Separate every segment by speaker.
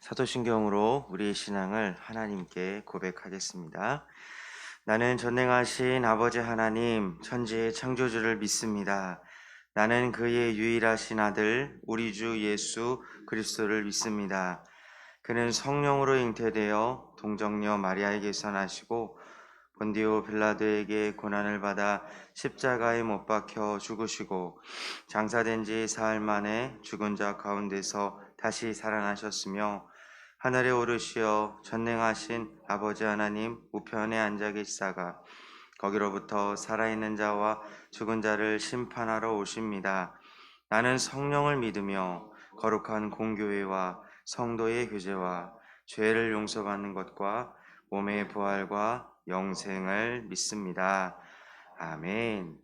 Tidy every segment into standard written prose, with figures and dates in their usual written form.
Speaker 1: 사도신경으로 우리의 신앙을 하나님께 고백하겠습니다. 나는 전능하신 아버지 하나님, 천지의 창조주를 믿습니다. 나는 그의 유일하신 아들, 우리 주 예수 그리스도를 믿습니다. 그는 성령으로 잉태되어 동정녀 마리아에게서 나시고 본디오 빌라도에게 고난을 받아 십자가에 못 박혀 죽으시고 장사된 지 사흘 만에 죽은 자 가운데서 다시 살아나셨으며 하늘에 오르시어 전능하신 아버지 하나님 우편에 앉아 계시다가 거기로부터 살아있는 자와 죽은 자를 심판하러 오십니다. 나는 성령을 믿으며 거룩한 공교회와 성도의 교제와 죄를 용서받는 것과 몸의 부활과 영생을 믿습니다. 아멘.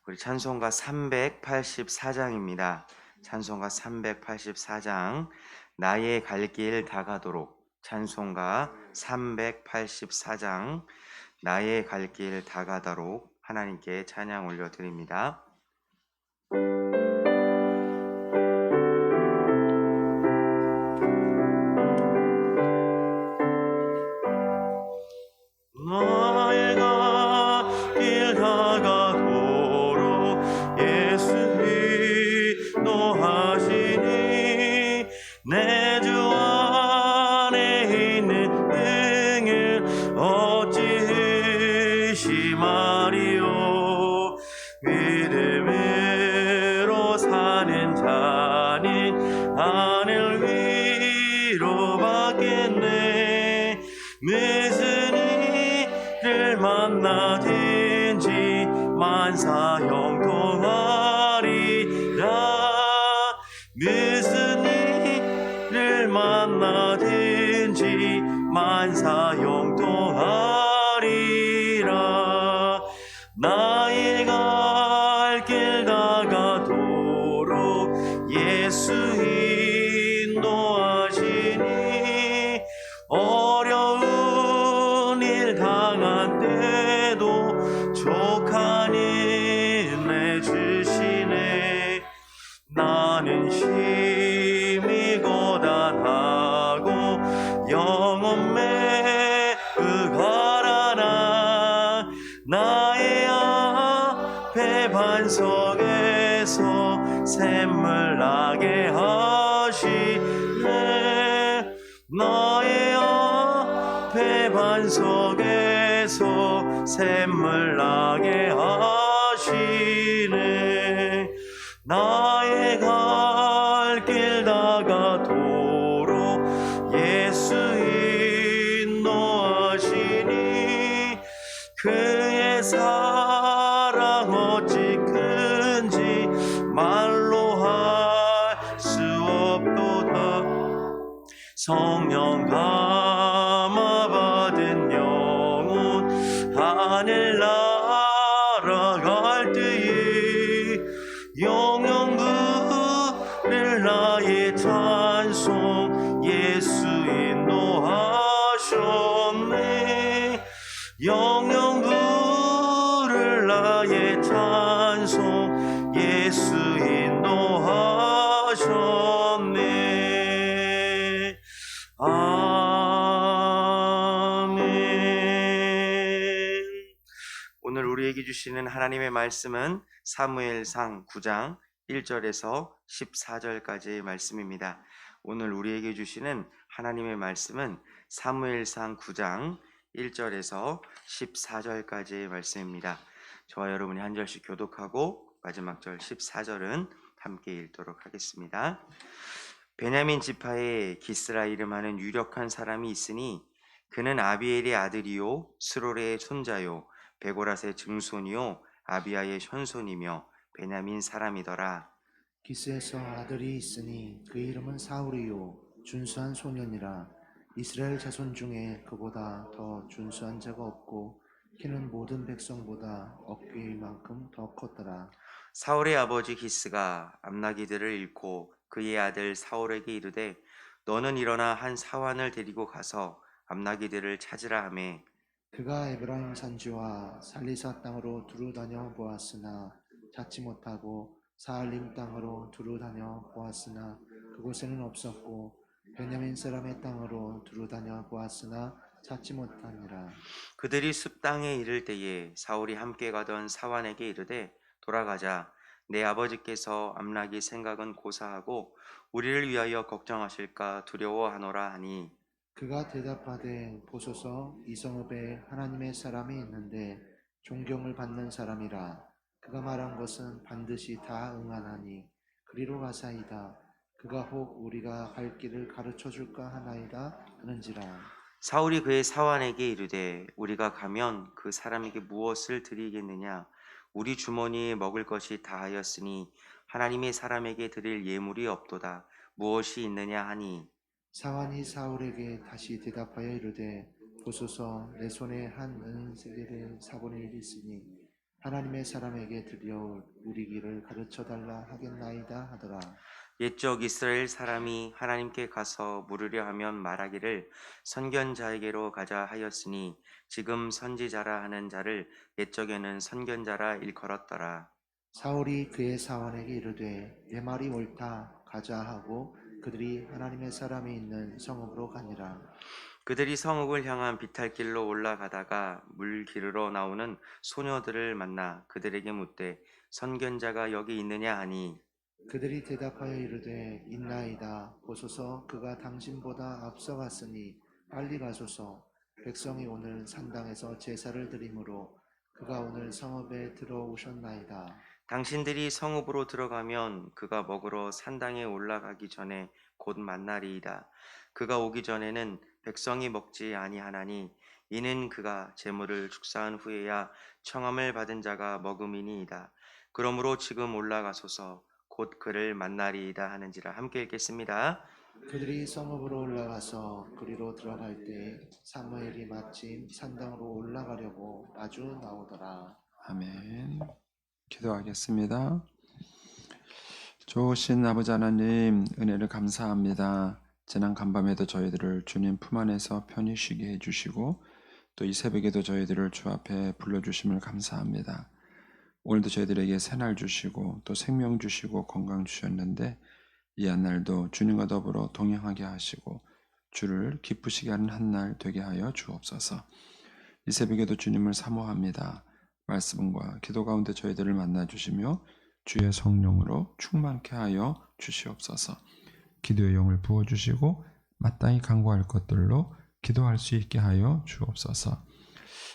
Speaker 1: 우리 찬송가 384장입니다. 찬송가 384장 나의 갈 길 다가도록. 찬송가 384장 나의 갈 길 다가도록 하나님께 찬양 올려드립니다. 나의 갈 길 다가도록 예수 인도하시니 내 주 안에 있는 능을 어찌 의심하리요. 믿음으로 사는 자는 하늘 위로 받겠네. 무슨 일을 만나든지 만사 형통하리라. 무슨 일을 만나든지 만사 형통하리라. 나의 갈 길 다가도록 예수 인도하시니 어려운 일 당한 때도 족한 은혜 주시네. 나는 심히 고단하고 영혼 매우 가라나. 나의 앞에 반석에서 샘물 나게 하시네. 나의 앞에 반석에서 샘물 나게 하시네. 나의 갈 길 다가도록 예수 인도하시니 그의 사랑 어찌 큰지 말로 할 수 없도다. 성령 감화 받은 영혼 하늘 날아갈 때에 영영 부를 나의 찬송 예수 인도하셨네. 영영 부를 나의 찬송 예수 인도하셨네. 아멘. 오늘 우리에게 주시는 하나님의 말씀은 사무엘상 9장 1절에서 14절까지의 말씀입니다. 오늘 우리에게 주시는 하나님의 말씀은 사무엘상 9장 1절에서 14절까지의 말씀입니다. 저와 여러분이 한 절씩 교독하고 마지막 절 14절은 함께 읽도록 하겠습니다. 베냐민 지파에 기스라 이름하는 유력한 사람이 있으니 그는 아비엘의 아들이요 스롤의 손자요 베고랏의 증손이요 아비아의 현손이며 베냐민 사람이더라.
Speaker 2: 기스에서 아들이 있으니 그 이름은 사울이요 준수한 소년이라. 이스라엘 자손 중에 그보다 더 준수한 자가 없고 키는 모든 백성보다 어깨만큼 더 컸더라.
Speaker 1: 사울의 아버지 기스가 암나기들을 잃고 그의 아들 사울에게 이르되 너는 일어나 한 사환을 데리고 가서 암나기들을 찾으라 하매
Speaker 2: 그가 에브라임 산지와 살리사 땅으로 두루 다녀 보았으나 찾지 못하고 사알림 땅으로 두루 다녀 보았으나 그곳에는 없었고 베냐민 사람의 땅으로 두루다녀 보았으나 찾지 못하니라.
Speaker 1: 그들이 숲 땅에 이를 때에 사울이 함께 가던 사환에게 이르되 돌아가자. 내 아버지께서 암나기 생각은 고사하고 우리를 위하여 걱정하실까 두려워하노라 하니
Speaker 2: 그가 대답하되 보소서 이 성읍에 하나님의 사람이 있는데 존경을 받는 사람이라. 그가 말한 것은 반드시 다 응하나니 그리로 가사이다. 그가 혹 우리가 갈 길을 가르쳐 줄까 하나이다 하는지라.
Speaker 1: 사울이 그의 사환에게 이르되 우리가 가면 그 사람에게 무엇을 드리겠느냐 우리 주머니에 먹을 것이 다하였으니 하나님의 사람에게 드릴 예물이 없도다 무엇이 있느냐 하니
Speaker 2: 사환이 사울에게 다시 대답하여 이르되 보소서 내 손에 한 은세겔의 사본의 일이 있으니 하나님의 사람에게 드려 우리 길을 가르쳐 달라 하겠나이다 하더라.
Speaker 1: 옛적 이스라엘 사람이 하나님께 가서 물으려 하면 말하기를 선견자에게로 가자 하였으니 지금 선지자라 하는 자를 옛적에는 선견자라 일컬었더라.
Speaker 2: 사울이 그의 사원에게 이르되 내 말이 옳다 가자 하고 그들이 하나님의 사람이 있는 성읍으로 가니라.
Speaker 1: 그들이 성읍을 향한 비탈길로 올라가다가 물 기르러 나오는 소녀들을 만나 그들에게 묻되 선견자가 여기 있느냐 하니
Speaker 2: 그들이 대답하여 이르되 있나이다. 보소서 그가 당신보다 앞서갔으니 빨리 가소서. 백성이 오늘 산당에서 제사를 드리므로 그가 오늘 성읍에 들어오셨나이다.
Speaker 1: 당신들이 성읍으로 들어가면 그가 먹으러 산당에 올라가기 전에 곧 만나리이다. 그가 오기 전에는 백성이 먹지 아니하나니 이는 그가 제물을 축사한 후에야 청함을 받은 자가 먹음이니이다. 그러므로 지금 올라가소서 곧 그를 만나리이다 하는지라. 함께 읽겠습니다.
Speaker 2: 그들이 성읍으로 올라가서 그리로 들어갈 때 사무엘이 마침 산당으로 올라가려고 마주 나오더라.
Speaker 3: 아멘. 기도하겠습니다. 좋으신 아버지 하나님, 은혜를 감사합니다. 지난 간밤에도 저희들을 주님 품 안에서 편히 쉬게 해주시고 또 이 새벽에도 저희들을 주 앞에 불러주심을 감사합니다. 오늘도 저희들에게 새날 주시고 또 생명 주시고 건강 주셨는데 이 한날도 주님과 더불어 동행하게 하시고 주를 기쁘시게 하는 한날 되게 하여 주옵소서. 이 새벽에도 주님을 사모합니다. 말씀과 기도 가운데 저희들을 만나주시며 주의 성령으로 충만케 하여 주시옵소서. 기도의 영을 부어주시고 마땅히 간구할 것들로 기도할 수 있게 하여 주옵소서.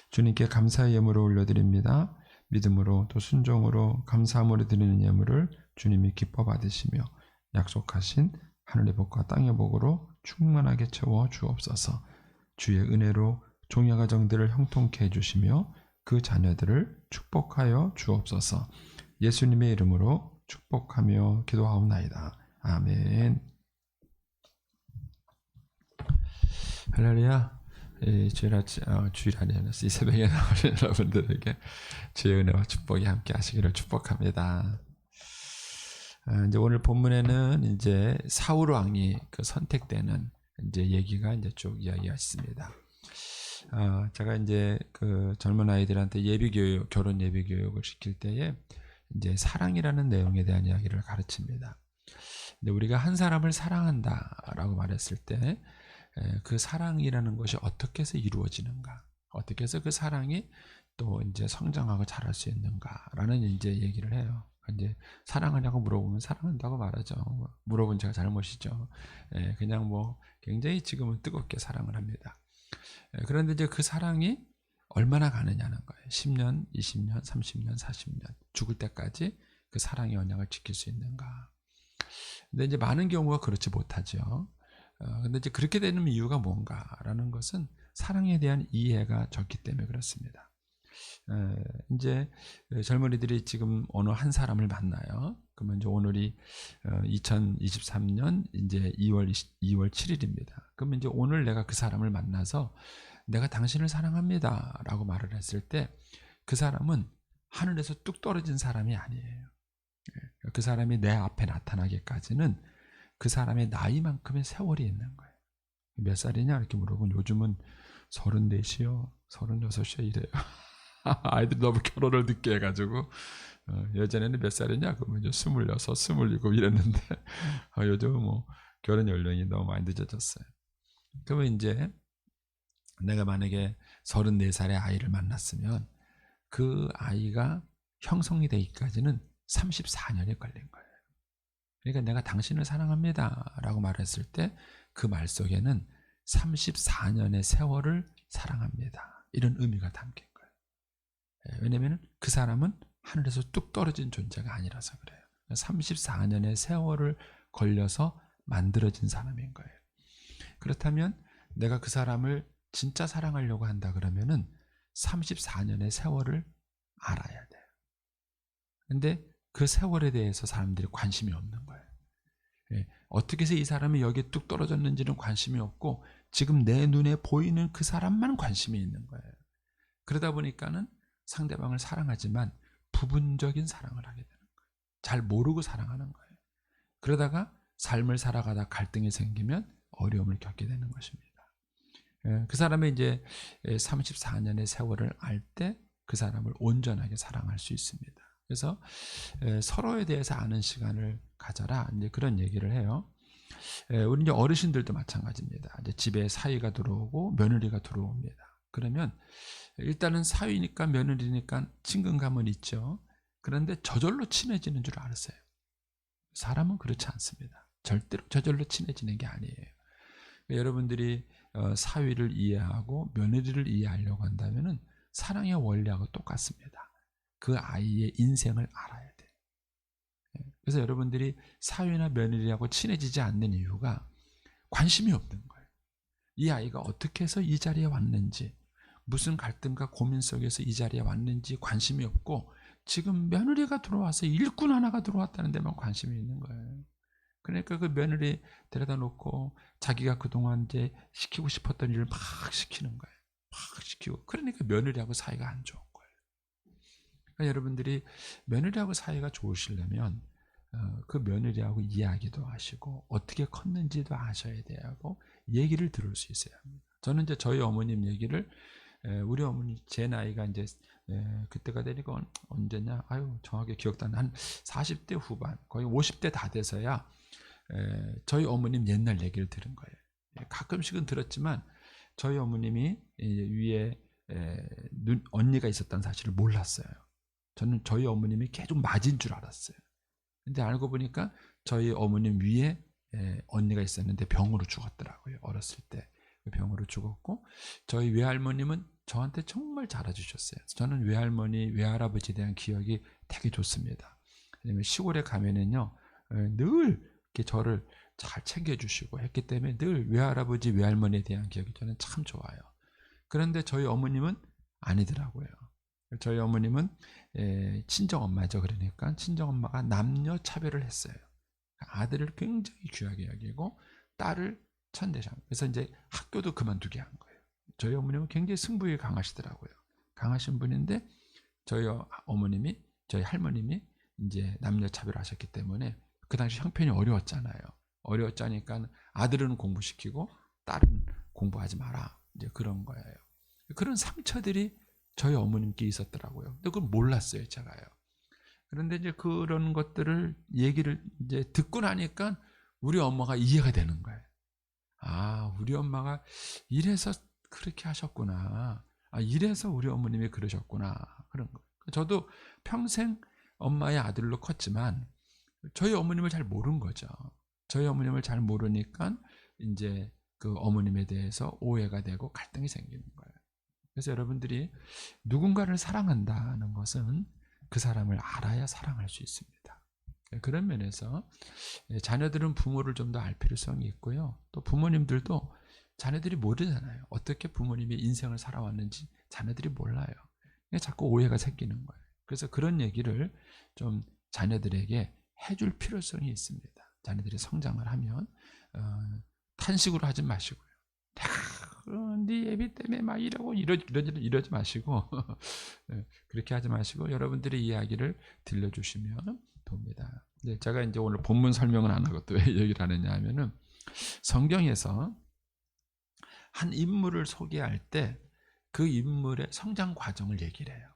Speaker 3: 주님께 감사의 예물을 올려드립니다. 믿음으로 또 순종으로 감사함으로 드리는 예물을 주님이 기뻐 받으시며 약속하신 하늘의 복과 땅의 복으로 충만하게 채워 주옵소서. 주의 은혜로 종야 가정들을 형통케 해주시며 그 자녀들을 축복하여 주옵소서. 예수님의 이름으로 축복하며 기도하옵나이다. 아멘. 할렐루야. 주일아니 이 새벽에 나오신 여러분들에게 주의 은혜와 축복이 함께 하시기를 축복합니다. 이제 오늘 본문에는 이제 사울 왕이 그 선택되는 이제 얘기가 이제 쭉 이야기가 있습니다. 제가 이제 그 젊은 아이들한테 예비교육, 결혼 예비교육을 시킬 때에 이제 사랑이라는 내용에 대한 이야기를 가르칩니다. 근데 우리가 한 사람을 사랑한다라고 말했을 때 그 사랑이라는 것이 어떻게 해서 이루어지는가, 어떻게 해서 그 사랑이 또 이제 성장하고 자랄 수 있는가라는 이제 얘기를 해요. 이제 사랑하냐고 물어보면 사랑한다고 말하죠. 물어본 제가 잘못이죠. 그냥 뭐 굉장히 지금은 뜨겁게 사랑을 합니다. 그런데 이제 그 사랑이 얼마나 가느냐는 거예요. 10년, 20년, 30년, 40년 죽을 때까지 그 사랑의 언약을 지킬 수 있는가. 근데 이제 많은 경우가 그렇지 못하죠. 근데 이제 그렇게 되는 이유가 뭔가라는 것은 사랑에 대한 이해가 적기 때문에 그렇습니다. 이제 젊은이들이 지금 어느 한 사람을 만나요. 그러면 이제 오늘이 2023년 이제 2월 7일입니다. 그러면 이제 오늘 내가 그 사람을 만나서 내가 당신을 사랑합니다라고 말을 했을 때 그 사람은 하늘에서 뚝 떨어진 사람이 아니에요. 그 사람이 내 앞에 나타나기까지는 그 사람의 나이만큼의 세월이 있는 거예요. 몇 살이냐 이렇게 물어보면 요즘은 34이요, 36이요 이래요. 아이들이 너무 결혼을 늦게 해가지고 예전에는 몇 살이냐 그러면 이제 26, 27 이랬는데 요즘은 뭐 결혼 연령이 너무 많이 늦어졌어요. 그러면 이제 내가 만약에 34살의 아이를 만났으면 그 아이가 형성이 되기까지는 34년이 걸린 거예요. 그러니까 내가 당신을 사랑합니다 라고 말했을 때 그 말 속에는 34년의 세월을 사랑합니다 이런 의미가 담긴 거예요. 왜냐하면 그 사람은 하늘에서 뚝 떨어진 존재가 아니라서 그래요. 34년의 세월을 걸려서 만들어진 사람인 거예요. 그렇다면 내가 그 사람을 진짜 사랑하려고 한다 그러면은 34년의 세월을 알아야 돼요. 근데 그 세월에 대해서 사람들이 관심이 없는 거예요. 어떻게 해서 이 사람이 여기에 뚝 떨어졌는지는 관심이 없고 지금 내 눈에 보이는 그 사람만 관심이 있는 거예요. 그러다 보니까는 상대방을 사랑하지만 부분적인 사랑을 하게 되는 거예요. 잘 모르고 사랑하는 거예요. 그러다가 삶을 살아가다 갈등이 생기면 어려움을 겪게 되는 것입니다. 그 사람의 이제 34년의 세월을 알 때 그 사람을 온전하게 사랑할 수 있습니다. 그래서 서로에 대해서 아는 시간을 가져라 이제 그런 얘기를 해요. 우리 이제 어르신들도 마찬가지입니다. 이제 집에 사위가 들어오고 며느리가 들어옵니다. 그러면 일단은 사위니까 며느리니까 친근감은 있죠. 그런데 저절로 친해지는 줄 알았어요. 사람은 그렇지 않습니다. 절대로 저절로 친해지는 게 아니에요. 여러분들이 사위를 이해하고 며느리를 이해하려고 한다면은 사랑의 원리하고 똑같습니다. 그 아이의 인생을 알아야 돼요. 그래서 여러분들이 사위나 며느리하고 친해지지 않는 이유가 관심이 없는 거예요. 이 아이가 어떻게 해서 이 자리에 왔는지, 무슨 갈등과 고민 속에서 이 자리에 왔는지 관심이 없고 지금 며느리가 들어와서 일꾼 하나가 들어왔다는 데만 관심이 있는 거예요. 그러니까 그 며느리 데려다 놓고 자기가 그동안 이제 시키고 싶었던 일을 막 시키는 거예요. 막 시키고. 그러니까 며느리하고 사이가 안 좋은 거예요. 그러니까 여러분들이 며느리하고 사이가 좋으시려면 그 며느리하고 이야기도 하시고 어떻게 컸는지도 아셔야 되고 얘기를 들을 수 있어야 합니다. 저는 이제 저희 어머님 얘기를 우리 어머니 제 나이가 이제 그때가 되니까 언제냐? 아유 정확하게 기억도 안 나. 한 40대 후반 거의 50대 다 돼서야 저희 어머님 옛날 얘기를 들은 거예요. 가끔씩은 들었지만 저희 어머님이 위에 언니가 있었다는 사실을 몰랐어요. 저는 저희 어머님이 계속 맞은 줄 알았어요. 근데 알고 보니까 저희 어머님 위에 언니가 있었는데 병으로 죽었더라고요. 어렸을 때 병으로 죽었고 저희 외할머님은 저한테 정말 잘해주셨어요. 저는 외할머니, 외할아버지에 대한 기억이 되게 좋습니다. 왜냐면 시골에 가면은요 늘 이렇게 저를 잘 챙겨주시고 했기 때문에 늘 외할아버지, 외할머니에 대한 기억이 저는 참 좋아요. 그런데 저희 어머님은 아니더라고요. 저희 어머님은 친정엄마죠. 그러니까 친정엄마가 남녀 차별을 했어요. 아들을 굉장히 귀하게 여기고 딸을 천대장. 그래서 이제 학교도 그만두게 한 거예요. 저희 어머님은 굉장히 승부욕이 강하시더라고요. 강하신 분인데 저희 어머님이, 저희 할머님이 이제 남녀 차별을 하셨기 때문에 그 당시 형편이 어려웠잖아요. 어려웠자니까 아들은 공부시키고 딸은 공부하지 마라. 이제 그런 거예요. 그런 상처들이 저희 어머님께 있었더라고요. 근데 그걸 몰랐어요, 제가요. 그런데 이제 그런 것들을 얘기를 이제 듣고 나니까 우리 엄마가 이해가 되는 거예요. 아, 우리 엄마가 이래서 그렇게 하셨구나. 아, 이래서 우리 어머님이 그러셨구나. 그런 거. 저도 평생 엄마의 아들로 컸지만 저희 어머님을 잘 모른 거죠. 저희 어머님을 잘 모르니까 이제 그 어머님에 대해서 오해가 되고 갈등이 생기는 거예요. 그래서 여러분들이 누군가를 사랑한다는 것은 그 사람을 알아야 사랑할 수 있습니다. 그런 면에서 자녀들은 부모를 좀 더 알 필요성이 있고요. 또 부모님들도 자녀들이 모르잖아요. 어떻게 부모님이 인생을 살아왔는지 자녀들이 몰라요. 자꾸 오해가 생기는 거예요. 그래서 그런 얘기를 좀 자녀들에게 해줄 필요성이 있습니다. 자녀들이 성장을 하면 탄식으로 하지 마시고요. 네 애비 때문에 막 이러지 마시고 그렇게 하지 마시고 여러분들의 이야기를 들려주시면 돕니다. 제가 이제 오늘 본문 설명은 안 하고 또 왜 얘기를 하느냐 하면은 성경에서 한 인물을 소개할 때 그 인물의 성장 과정을 얘기를 해요.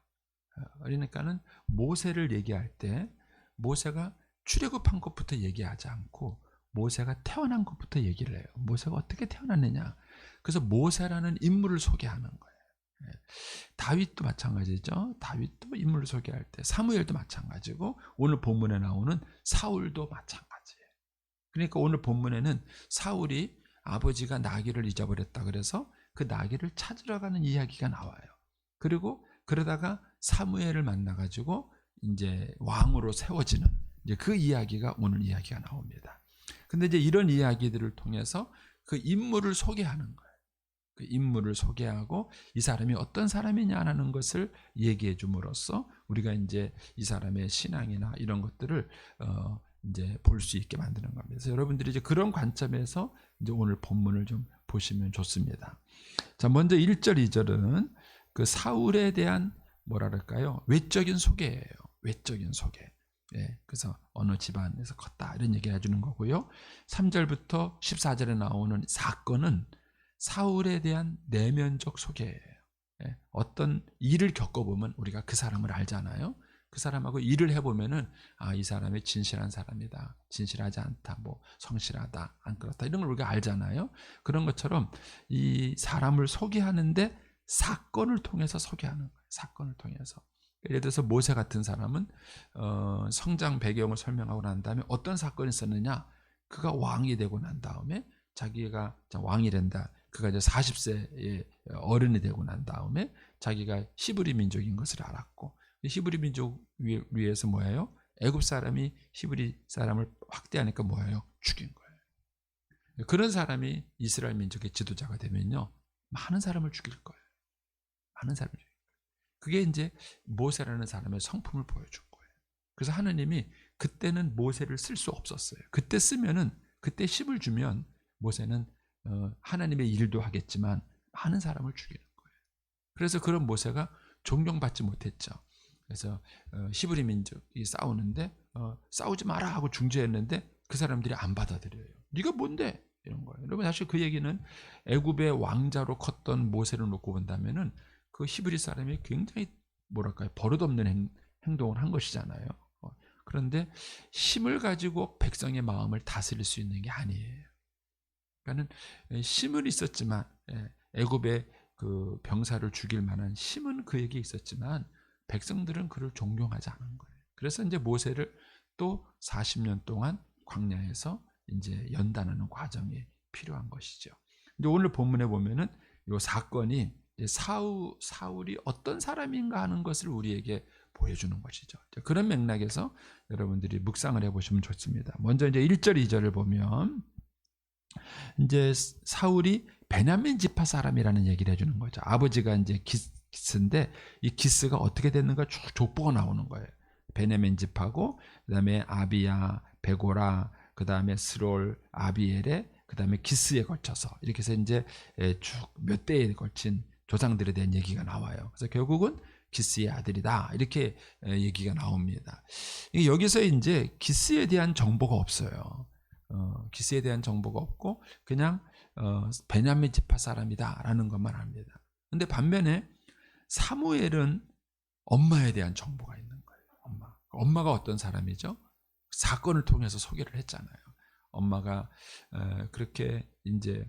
Speaker 3: 그러니까는 모세를 얘기할 때 모세가 출애굽한 것부터 얘기하지 않고 모세가 태어난 것부터 얘기를 해요. 모세가 어떻게 태어났느냐. 그래서 모세라는 인물을 소개하는 거예요. 다윗도 마찬가지죠. 다윗도 인물을 소개할 때, 사무엘도 마찬가지고, 오늘 본문에 나오는 사울도 마찬가지예요. 그러니까 오늘 본문에는 사울이 아버지가 나귀를 잊어버렸다 그래서 그 나귀를 찾으러 가는 이야기가 나와요. 그리고 그러다가 사무엘을 만나가지고 이제 왕으로 세워지는 이제 그 이야기가 오늘 이야기가 나옵니다. 근데 이제 이런 이야기들을 통해서 그 인물을 소개하는 거예요. 그 인물을 소개하고 이 사람이 어떤 사람이냐라는 것을 얘기해 줌으로써 우리가 이제 이 사람의 신앙이나 이런 것들을 이제 볼 수 있게 만드는 겁니다. 그래서 여러분들이 이제 그런 관점에서 이제 오늘 본문을 좀 보시면 좋습니다. 자, 먼저 1절, 2절은 그 사울에 대한 뭐랄까요? 외적인 소개예요. 외적인 소개. 예, 그래서 어느 집안에서 컸다 이런 얘기를 해주는 거고요. 3절부터 14절에 나오는 사건은 사울에 대한 내면적 소개예요. 예, 어떤 일을 겪어보면 우리가 그 사람을 알잖아요. 그 사람하고 일을 해보면은 이 사람이 진실한 사람이다, 진실하지 않다, 뭐 성실하다, 안 그렇다 이런 걸 우리가 알잖아요. 그런 것처럼 이 사람을 소개하는데 사건을 통해서 소개하는 거예요. 사건을 통해서. 예를 들어서 모세 같은 사람은 성장 배경을 설명하고 난 다음에 어떤 사건이 있었느냐, 그가 왕이 되고 난 다음에 자기가 왕이 된다. 그가 이제 40세의 어른이 되고 난 다음에 자기가 히브리 민족인 것을 알았고, 히브리 민족 위에서 뭐예요? 애굽 사람이 히브리 사람을 확대하니까 뭐예요? 죽인 거예요. 그런 사람이 이스라엘 민족의 지도자가 되면요, 많은 사람을 죽일 거예요. 많은 사람을 죽일 거예요. 그게 이제 모세라는 사람의 성품을 보여준 거예요. 그래서 하느님이 그때는 모세를 쓸 수 없었어요. 그때 쓰면은, 그때 힘을 주면 모세는 하나님의 일도 하겠지만 많은 사람을 죽이는 거예요. 그래서 그런 모세가 존경받지 못했죠. 그래서 히브리 민족이 싸우는데 싸우지 마라 하고 중재했는데 그 사람들이 안 받아들여요. 네가 뭔데? 이런 거예요. 여러분, 사실 그 얘기는 애굽의 왕자로 컸던 모세를 놓고 본다면은 그 히브리 사람이 굉장히 뭐랄까요, 버릇없는 행동을 한 것이잖아요. 그런데 힘을 가지고 백성의 마음을 다스릴 수 있는 게 아니에요. 그러니까는 힘은 있었지만, 애굽의 그 병사를 죽일 만한 힘은 그에게 있었지만 백성들은 그를 존경하지 않은 거예요. 그래서 이제 모세를 또 40년 동안 광야에서 이제 연단하는 과정이 필요한 것이죠. 근데 오늘 본문에 보면은 이 사건이 이제 사울이 어떤 사람인가 하는 것을 우리에게 보여주는 것이죠. 그런 맥락에서 여러분들이 묵상을 해보시면 좋습니다. 먼저 이제 1절, 2절을 보면 이제 사울이 베냐민 지파 사람이라는 얘기를 해주는 거죠. 아버지가 이제 기스인데 이 기스가 어떻게 됐는가 쭉 족보가 나오는 거예요. 베냐민 지파고, 그다음에 아비야, 베고라, 그다음에 스롤, 아비엘에, 그다음에 기스에 걸쳐서 이렇게 해서 이제 쭉 몇 대에 걸친 조상들에 대한 얘기가 나와요. 그래서 결국은 기스의 아들이다 이렇게 얘기가 나옵니다. 여기서 이제 기스에 대한 정보가 없어요. 기스에 대한 정보가 없고 그냥 베냐민 지파 사람이다라는 것만 합니다. 근데 반면에 사무엘은 엄마에 대한 정보가 있는 거예요. 엄마가 어떤 사람이죠? 사건을 통해서 소개를 했잖아요. 엄마가 그렇게 이제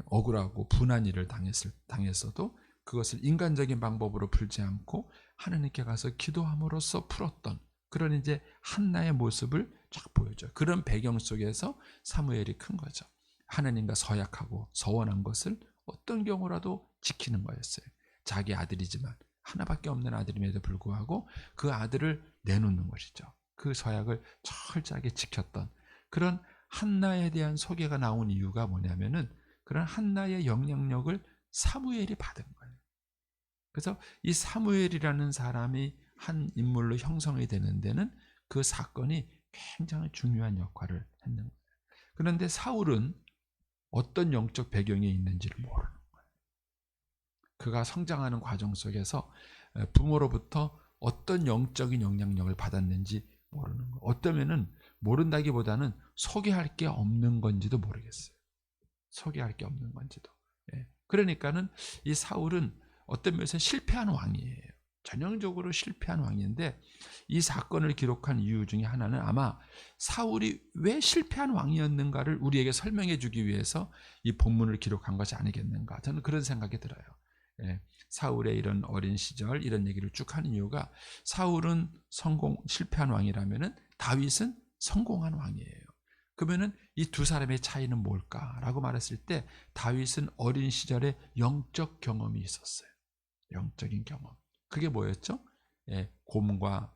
Speaker 3: 억울하고 분한 일을 당했어도 그것을 인간적인 방법으로 풀지 않고 하나님께 가서 기도함으로써 풀었던 그런 이제 한나의 모습을 쫙 보여줘요. 그런 배경 속에서 사무엘이 큰 거죠. 하나님과 서약하고 서원한 것을 어떤 경우라도 지키는 거였어요. 자기 아들이지만 하나밖에 없는 아들임에도 불구하고 그 아들을 내놓는 것이죠. 그 서약을 철저하게 지켰던 그런 한나에 대한 소개가 나온 이유가 뭐냐면은 그런 한나의 영향력을 사무엘이 받은 거예요. 그래서 이 사무엘이라는 사람이 한 인물로 형성이 되는 데는 그 사건이 굉장히 중요한 역할을 했는 거예요. 그런데 사울은 어떤 영적 배경이 있는지를 모르는 거예요. 그가 성장하는 과정 속에서 부모로부터 어떤 영적인 영향력을 받았는지 모르는 거예요. 어쩌면은 모른다기보다는 소개할 게 없는 건지도 모르겠어요. 소개할 게 없는 건지도. 그러니까는 이 사울은 어떤 면에서 실패한 왕이에요. 전형적으로 실패한 왕인데 이 사건을 기록한 이유 중에 하나는 아마 사울이 왜 실패한 왕이었는가를 우리에게 설명해 주기 위해서 이 본문을 기록한 것이 아니겠는가. 저는 그런 생각이 들어요. 예, 사울의 이런 어린 시절 이런 얘기를 쭉 하는 이유가 사울은 실패한 왕이라면은 다윗은 성공한 왕이에요. 그러면은 이 두 사람의 차이는 뭘까라고 말했을 때 다윗은 어린 시절에 영적 경험이 있었어요. 영적인 경험. 그게 뭐였죠? 예, 곰과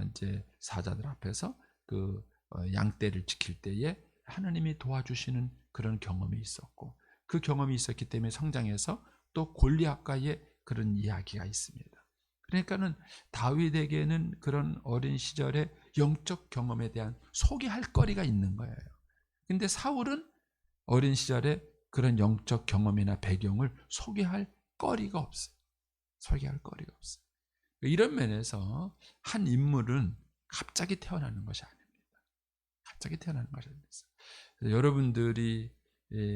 Speaker 3: 이제 사자들 앞에서 그 양떼를 지킬 때에 하나님이 도와주시는 그런 경험이 있었고 그 경험이 있었기 때문에 성장해서 또 골리앗과의 그런 이야기가 있습니다. 그러니까는 다윗에게는 그런 어린 시절의 영적 경험에 대한 소개할 거리가 있는 거예요. 근데 사울은 어린 시절에 그런 영적 경험이나 배경을 소개할 거리가 없어요. 소개할 거리가 없어요. 이런 면에서 한 인물은 갑자기 태어나는 것이 아닙니다. 갑자기 태어나는 것이 아닙니다. 여러분들이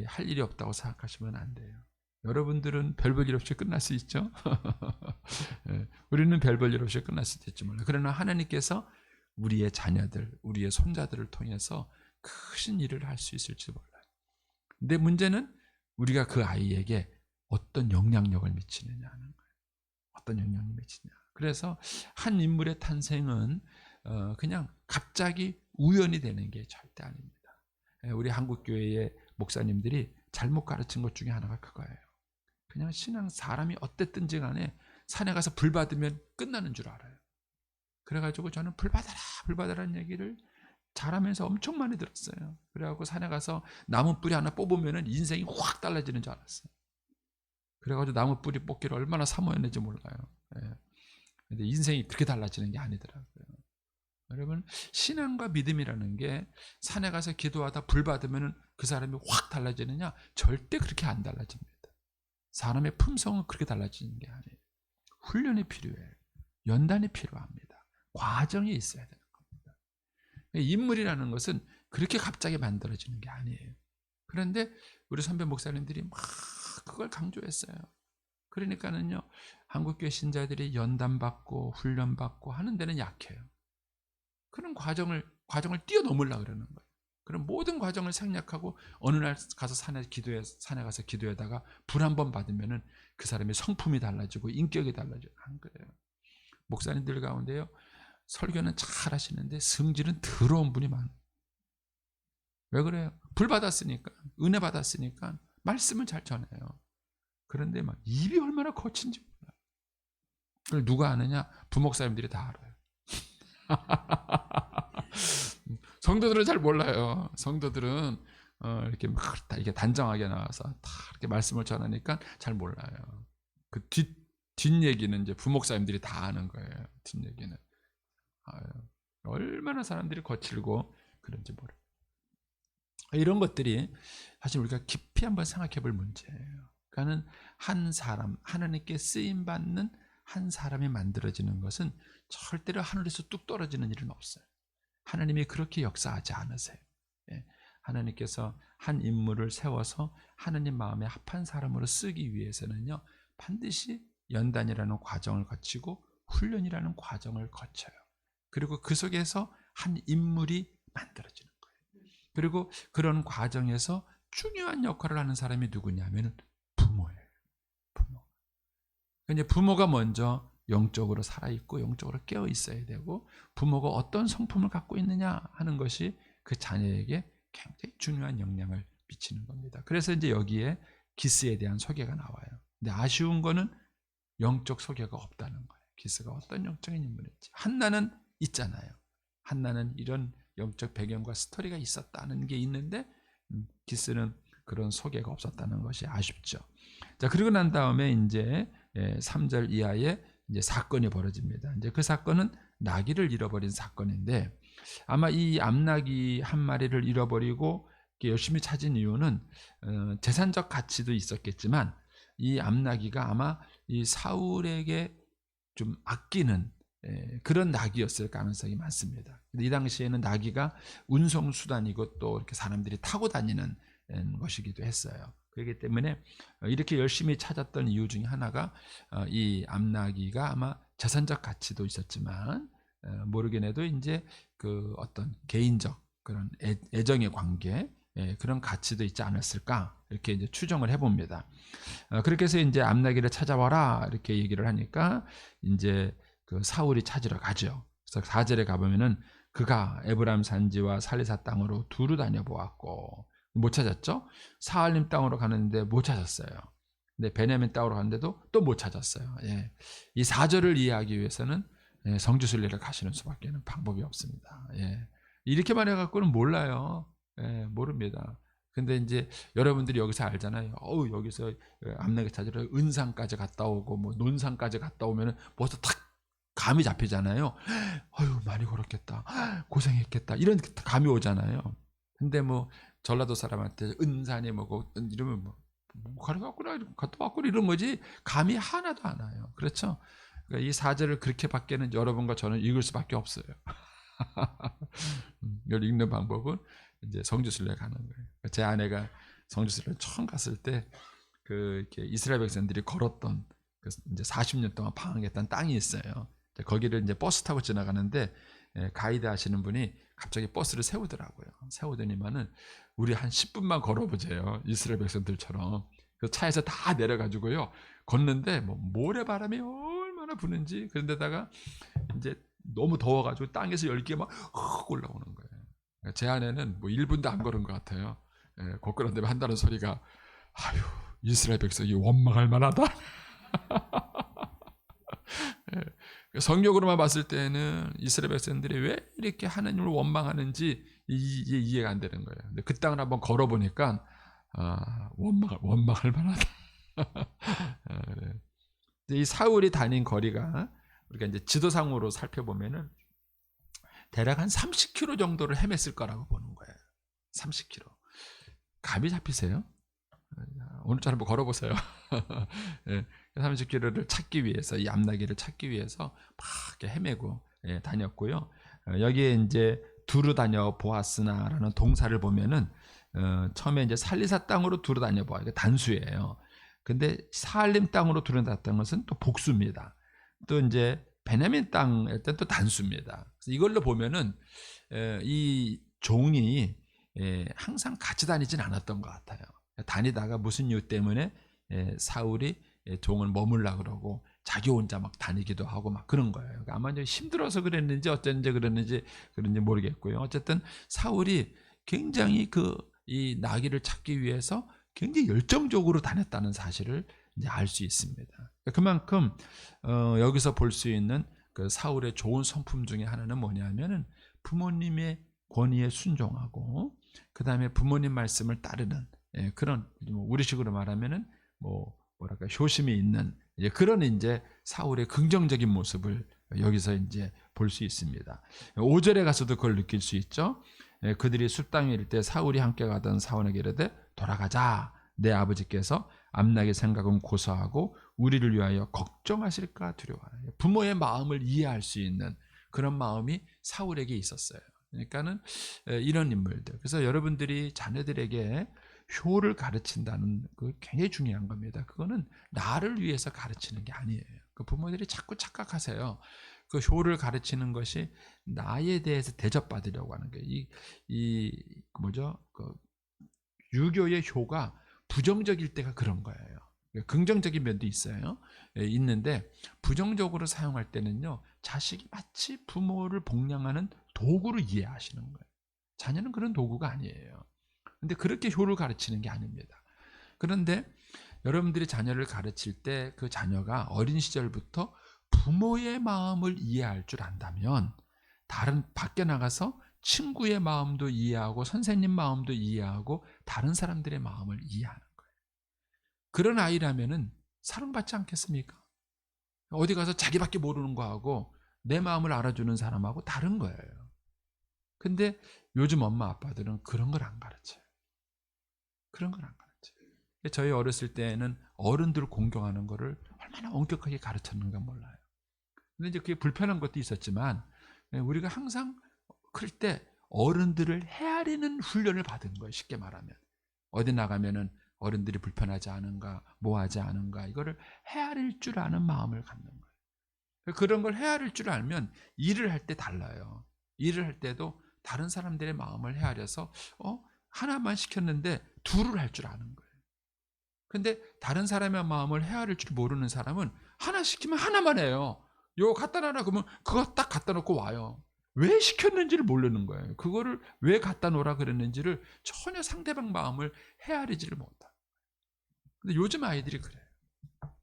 Speaker 3: 할 일이 없다고 생각하시면 안 돼요. 여러분들은 별 볼 일 없이 끝날 수 있죠. 우리는 별 볼 일 없이 끝날 수도 있지 몰라요. 그러나 하나님께서 우리의 자녀들, 우리의 손자들을 통해서 크신 일을 할 수 있을지 몰라요. 근데 문제는 우리가 그 아이에게 어떤 영향력을 미치느냐 하는 거예요. 어떤 영향을 미치냐. 그래서 한 인물의 탄생은 그냥 갑자기 우연이 되는 게 절대 아닙니다. 우리 한국교회의 목사님들이 잘못 가르친 것 중에 하나가 그거예요. 그냥 신앙 사람이 어땠든지 간에 산에 가서 불 받으면 끝나는 줄 알아요. 그래가지고 저는 불 받아라는 얘기를 자라면서 엄청 많이 들었어요. 그래갖고 산에 가서 나무 뿌리 하나 뽑으면 인생이 확 달라지는 줄 알았어요. 그래가지고 나무 뿌리 뽑기를 얼마나 사모했는지 몰라요. 근데 인생이 그렇게 달라지는 게 아니더라고요. 여러분, 신앙과 믿음이라는 게 산에 가서 기도하다 불 받으면 그 사람이 확 달라지느냐? 절대 그렇게 안 달라집니다. 사람의 품성은 그렇게 달라지는 게 아니에요. 훈련이 필요해요. 연단이 필요합니다. 과정이 있어야 되는 겁니다. 인물이라는 것은 그렇게 갑자기 만들어지는 게 아니에요. 그런데 우리 선배 목사님들이 막 그걸 강조했어요. 그러니까는요, 한국교회 신자들이 연단받고 훈련받고 하는 데는 약해요. 그런 과정을 뛰어넘으려고 그러는 거예요. 그럼 모든 과정을 생략하고 어느 날 가서 산에 가서 기도하다가 불 한 번 받으면은 그 사람의 성품이 달라지고 인격이 달라져요. 안 그래요. 목사님들 가운데요, 설교는 잘 하시는데 성질은 더러운 분이 많아요. 왜 그래요? 불 받았으니까, 은혜 받았으니까 말씀을 잘 전해요. 그런데 막 입이 얼마나 거친지 몰라요. 그걸 누가 아느냐? 부목사님들이 다 알아요. 성도들은 잘 몰라요. 성도들은 이렇게 막 이게 단정하게 나와서 다 이렇게 말씀을 전하니까 잘 몰라요. 그 뒷 얘기는 이제 부목사님들이 다 아는 거예요. 뒷 얘기는 얼마나 사람들이 거칠고 그런지 모르요. 이런 것들이 사실 우리가 깊이 한번 생각해 볼 문제예요. 그러니까는 한 사람, 하나님께 쓰임 받는 한 사람이 만들어지는 것은 절대로 하늘에서 뚝 떨어지는 일은 없어요. 하나님이 그렇게 역사하지 않으세요. 하나님께서 한 인물을 세워서 하나님 마음에 합한 사람으로 쓰기 위해서는요, 반드시 연단이라는 과정을 거치고 훈련이라는 과정을 거쳐요. 그리고 그 속에서 한 인물이 만들어지는 거예요. 그리고 그런 과정에서 중요한 역할을 하는 사람이 누구냐면 부모예요. 부모. 이제 부모가 먼저 영적으로 살아있고 영적으로 깨어 있어야 되고, 부모가 어떤 성품을 갖고 있느냐 하는 것이 그 자녀에게 굉장히 중요한 영향을 미치는 겁니다. 그래서 이제 여기에 기스에 대한 소개가 나와요. 근데 아쉬운 거는 영적 소개가 없다는 거예요. 기스가 어떤 영적인 인물인지. 한나는 있잖아요. 한나는 이런 영적 배경과 스토리가 있었다는 게 있는데 기스는 그런 소개가 없었다는 것이 아쉽죠. 자, 그리고 난 다음에 이제 3절 이하에 이제 사건이 벌어집니다. 이제 그 사건은 나귀를 잃어버린 사건인데, 아마 이 암나귀 한 마리를 잃어버리고 열심히 찾은 이유는 재산적 가치도 있었겠지만, 이 암나귀가 아마 이 사울에게 좀 아끼는 그런 나귀였을 가능성이 많습니다. 이 당시에는 나귀가 운송 수단이고 또 이렇게 사람들이 타고 다니는 것이기도 했어요. 그렇기 때문에 이렇게 열심히 찾았던 이유 중에 하나가 이 암나귀가 아마 재산적 가치도 있었지만 모르긴 해도 이제 그 어떤 개인적 그런 애정의 관계 그런 가치도 있지 않았을까 이렇게 이제 추정을 해봅니다. 그렇게 해서 이제 암나기를 찾아와라 이렇게 얘기를 하니까 이제 그 사울이 찾으러 가죠. 그래서 4절에 가보면은 그가 에브라임 산지와 살리사 땅으로 두루 다녀보았고 못 찾았죠. 사할림 땅으로 가는데 못 찾았어요. 근데 베냐민 땅으로 갔는데도 또 못 찾았어요. 이 4절을 이해하기 위해서는 성지순례를 가시는 수밖에 는 방법이 없습니다. 이렇게만 해갖고는 몰라요. 모릅니다. 근데 이제 여러분들이 여기서 알잖아요. 여기서 암나기 찾으러 은산까지 갔다 오고 뭐 논산까지 갔다 오면은 벌써 탁 감이 잡히잖아요. 많이 걸었겠다. 고생했겠다. 이런 감이 오잖아요. 근데 뭐 전라도 사람한테 은산이 뭐고 이러면 뭐 가려갔구나 갔다 왔구나 이런 거지 감이 하나도 안 와요. 그렇죠? 그러니까 이 4절을 그렇게밖에는 여러분과 저는 읽을 수밖에 없어요. 이걸 읽는 방법은 이제 성지순례 가는 거예요. 제 아내가 성지순례 처음 갔을 때 그 이스라엘 백성들이 걸었던 그 이제 40년 동안 방황했던 땅이 있어요. 거기를 이제 버스 타고 지나가는데 가이드 하시는 분이 갑자기 버스를 세우더라고요. 세우더니만은 우리 한 10분만 걸어보세요. 이스라엘 백성들처럼. 그 차에서 다 내려가지고요. 걷는데 뭐 모래바람이 얼마나 부는지 그런데다가 이제 너무 더워가지고 땅에서 열기가 막 올라오는 거예요. 제 아내는 뭐 1분도 안 걸은 것 같아요. 거꾸로 되면 한다는 소리가 아유 이스라엘 백성이 원망할 만하다. 성경으로만 봤을 때는 이스라엘 백성들이 왜 이렇게 하나님을 원망하는지 이해가 안 되는 거예요. 근데 그 땅을 한번 걸어보니까 원망할 만하다. 이 사울이 다닌 거리가 우리가 이제 지도상으로 살펴보면은 대략 한 30km 정도를 헤맸을 거라고 보는 거예요. 30km. 감이 잡히세요? 오늘처럼 한번 걸어보세요. 30km를 찾기 위해서 이 암나기를 찾기 위해서 막 이렇게 헤매고 다녔고요. 여기에 이제 두루 다녀 보았으나라는 동사를 보면은 처음에 이제 살리사 땅으로 두루 다녀 보아. 이게 단수예요. 근데 사할림 땅으로 두루 다녔다는 것은 또 복수입니다. 또 이제 베냐민 땅일 때 또 단수입니다. 그래서 이걸로 보면은 이 종이 항상 같이 다니진 않았던 것 같아요. 다니다가 무슨 이유 때문에 사울이 종을 머물라 그러고 자기 혼자 막 다니기도 하고 막 그런 거예요. 아마 힘들어서 그랬는지 어쩐지 그랬는지 모르겠고요. 어쨌든 사울이 굉장히 이 나귀를 찾기 위해서 굉장히 열정적으로 다녔다는 사실을 이제 알 수 있습니다. 그만큼 여기서 볼 수 있는 그 사울의 좋은 성품 중에 하나는 뭐냐면은 부모님의 권위에 순종하고 그 다음에 부모님 말씀을 따르는 그런 우리식으로 말하면은 뭐랄까 효심이 있는 그런 이제 사울의 긍정적인 모습을 여기서 이제 볼 수 있습니다. 5절에 가서도 그걸 느낄 수 있죠. 그들이 숲 땅에 이를 때 사울이 함께 가던 사울에게 이르되 돌아가자. 내 아버지께서 암나기 생각은 고소하고 우리를 위하여 걱정하실까 두려워하라. 부모의 마음을 이해할 수 있는 그런 마음이 사울에게 있었어요. 그러니까는 이런 인물들. 그래서 여러분들이 자녀들에게 효를 가르친다는 그 굉장히 중요한 겁니다. 그거는 나를 위해서 가르치는 게 아니에요. 그 부모들이 자꾸 착각하세요. 그 효를 가르치는 것이 나에 대해서 대접받으려고 하는 거예요. 그 유교의 효가 부정적일 때가 그런 거예요. 긍정적인 면도 있어요. 있는데 부정적으로 사용할 때는요. 자식이 마치 부모를 복양하는 도구로 이해하시는 거예요. 자녀는 그런 도구가 아니에요. 근데 그렇게 효를 가르치는 게 아닙니다. 그런데 여러분들이 자녀를 가르칠 때 그 자녀가 어린 시절부터 부모의 마음을 이해할 줄 안다면 다른 밖에 나가서 친구의 마음도 이해하고 선생님 마음도 이해하고 다른 사람들의 마음을 이해하는 거예요. 그런 아이라면은 사랑받지 않겠습니까? 어디 가서 자기밖에 모르는 거하고 내 마음을 알아주는 사람하고 다른 거예요. 근데 요즘 엄마 아빠들은 그런 걸 안 가르쳐요. 그런 걸 안 가르쳐요. 저희 어렸을 때는 어른들 공경하는 거를 얼마나 엄격하게 가르쳤는가 몰라요. 근데 이제 그게 불편한 것도 있었지만 우리가 항상 클 때 어른들을 헤아리는 훈련을 받은 거예요. 쉽게 말하면. 어디 나가면은 어른들이 불편하지 않은가, 뭐하지 않은가 이거를 헤아릴 줄 아는 마음을 갖는 거예요. 그런 걸 헤아릴 줄 알면 일을 할 때 달라요. 일을 할 때도 다른 사람들의 마음을 헤아려서 하나만 시켰는데 둘을 할 줄 아는 거예요. 근데 다른 사람의 마음을 헤아릴 줄 모르는 사람은 하나 시키면 하나만 해요. 요거 갖다 놔라 그러면 그거 딱 갖다 놓고 와요. 왜 시켰는지를 모르는 거예요. 그거를 왜 갖다 놓으라 그랬는지를 전혀 상대방 마음을 헤아리지를 못해요. 근데 요즘 아이들이 그래요.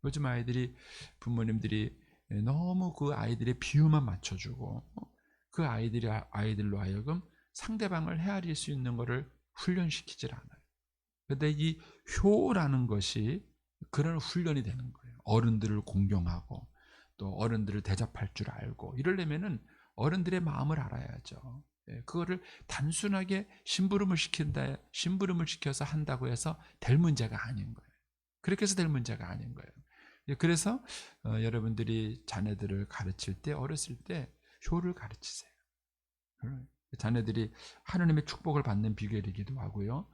Speaker 3: 요즘 아이들이 부모님들이 너무 그 아이들의 비유만 맞춰주고 그 아이들로 하여금 상대방을 헤아릴 수 있는 것을 훈련시키질 않아요. 그런데 이 효라는 것이 그런 훈련이 되는 거예요. 어른들을 공경하고 또 어른들을 대접할 줄 알고 이러려면은 어른들의 마음을 알아야죠. 그거를 단순하게 심부름을 시켜서 한다고 해서 될 문제가 아닌 거예요. 그렇게 해서 될 문제가 아닌 거예요. 그래서 여러분들이 자녀들을 가르칠 때 어렸을 때 효를 가르치세요. 자녀들이 하나님의 축복을 받는 비결이기도 하고요.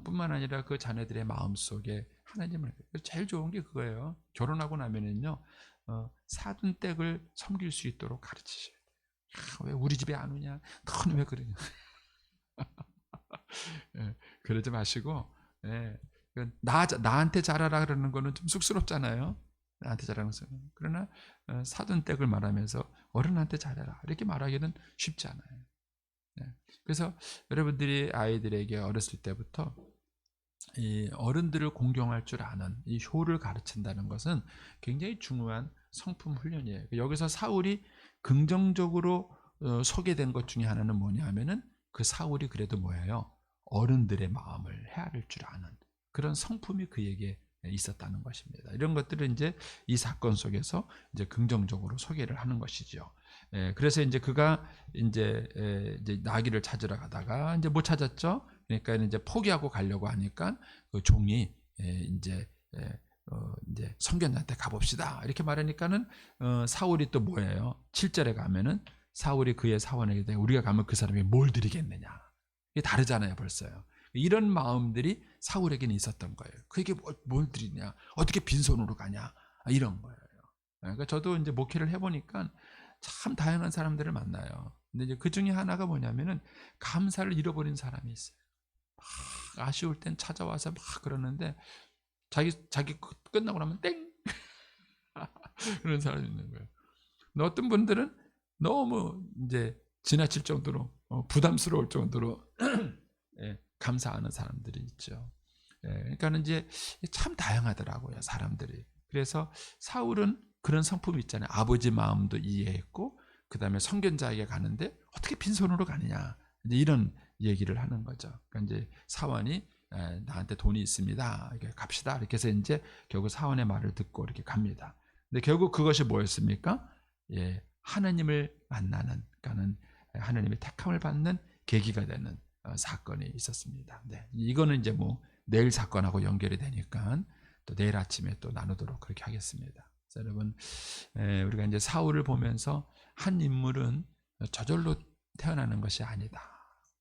Speaker 3: 뿐만 아니라 그 자녀들의 마음속에 하나님을 제일 좋은 게 그거예요. 결혼하고 나면은요. 사돈 댁을 섬길 수 있도록 가르치셔야 돼요. 왜 우리 집에 안 오냐? 너는 왜 그러냐? 그러지 마시고 나한테 잘하라 그러는 거는 좀 쑥스럽잖아요. 나한테 잘하는 거. 그러나 사돈 댁을 말하면서 어른한테 잘해라 이렇게 말하기는 쉽지 않아요. 그래서 여러분들이 아이들에게 어렸을 때부터 이 어른들을 공경할 줄 아는 이 효를 가르친다는 것은 굉장히 중요한 성품 훈련이에요. 여기서 사울이 긍정적으로 소개된 것 중에 하나는 뭐냐면은 그 사울이 그래도 뭐예요? 어른들의 마음을 헤아릴 줄 아는 그런 성품이 그에게 있었다는 것입니다. 이런 것들은 이제 이 사건 속에서 이제 긍정적으로 소개를 하는 것이죠. 그래서 이제 그가 이제 나귀를 찾으러 가다가 이제 못 찾았죠. 그러니까 이제 포기하고 가려고 하니까 그 종이 이제 선견자한테 가봅시다 이렇게 말하니까는 사울이 또 뭐예요? 7절에 가면은 사울이 그의 사원에게 우리가 가면 그 사람이 뭘 드리겠느냐. 이게 다르잖아요, 벌써요. 이런 마음들이 사울에게는 있었던 거예요. 그에게 뭘 드리냐? 어떻게 빈손으로 가냐? 이런 거예요. 그러니까 저도 이제 목회를 해보니까 참 다양한 사람들을 만나요. 근데 이제 그 중에 하나가 뭐냐면은 감사를 잃어버린 사람이 있어요. 막 아쉬울 땐 찾아와서 막 그러는데 자기 끝나고 나면 땡 그런 사람이 있는 거예요. 근데 어떤 분들은 너무 이제 지나칠 정도로 부담스러울 정도로 감사하는 사람들이 있죠. 그러니까는 이제 참 다양하더라고요, 사람들이. 그래서 사울은 그런 성품이 있잖아요. 아버지 마음도 이해했고, 그 다음에 선견자에게 가는데 어떻게 빈손으로 가느냐, 이제 이런 얘기를 하는 거죠. 그러니까 이제 사원이 나한테 돈이 있습니다. 이렇게 갑시다. 이렇게 해서 이제 결국 사원의 말을 듣고 이렇게 갑니다. 근데 결국 그것이 뭐였습니까? 하나님을 만나는, 그러니까는 하나님의 택함을 받는 계기가 되는 사건이 있었습니다. 네, 이거는 이제 뭐 내일 사건하고 연결이 되니까 또 내일 아침에 또 나누도록 그렇게 하겠습니다. 그래서 여러분, 우리가 이제 사울을 보면서 한 인물은 저절로 태어나는 것이 아니다.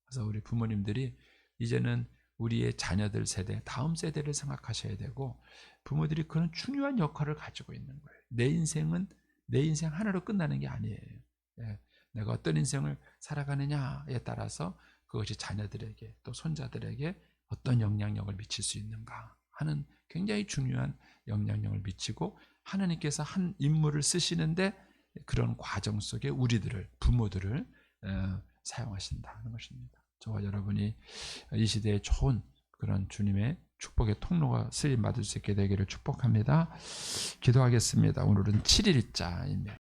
Speaker 3: 그래서 우리 부모님들이 이제는 우리의 자녀들 세대, 다음 세대를 생각하셔야 되고, 부모들이 그런 중요한 역할을 가지고 있는 거예요. 내 인생은 내 인생 하나로 끝나는 게 아니에요. 내가 어떤 인생을 살아가느냐에 따라서 그것이 자녀들에게 또 손자들에게 어떤 영향력을 미칠 수 있는가 하는 굉장히 중요한 영향력을 미치고, 하나님께서 한 인물을 쓰시는데 그런 과정 속에 우리들을, 부모들을 사용하신다는 것입니다. 저와 여러분이 이 시대에 좋은 그런 주님의 축복의 통로가 쓰임 받을 수 있게 되기를 축복합니다. 기도하겠습니다. 오늘은 7일자입니다.